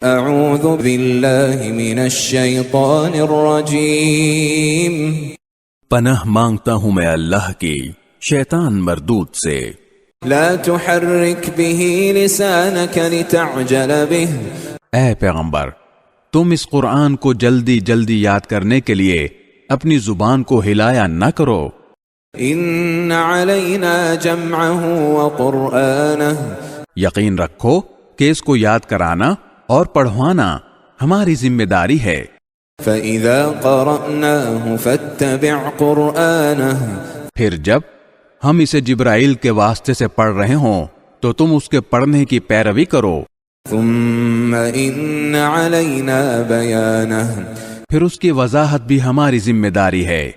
اعوذ باللہ من الشیطان الرجیم، پناہ مانگتا ہوں میں اللہ کی شیطان مردود سے۔ لا تحرک به لسانک لتعجل به، اے پیغمبر تم اس قرآن کو جلدی جلدی یاد کرنے کے لیے اپنی زبان کو ہلایا نہ کرو۔ ان علینا جمعه وقرآنه، یقین رکھو کہ اس کو یاد کرانا اور پڑھوانا ہماری ذمہ داری ہے۔ فَإِذَا قَرَأْنَاهُ فَاتَّبِعْ قُرْآنَهُ، پھر جب ہم اسے جبرائیل کے واسطے سے پڑھ رہے ہوں تو تم اس کے پڑھنے کی پیروی کرو۔ ثُمَّ إِنَّ عَلَيْنَا بَيَانَهُ، پھر اس کی وضاحت بھی ہماری ذمہ داری ہے۔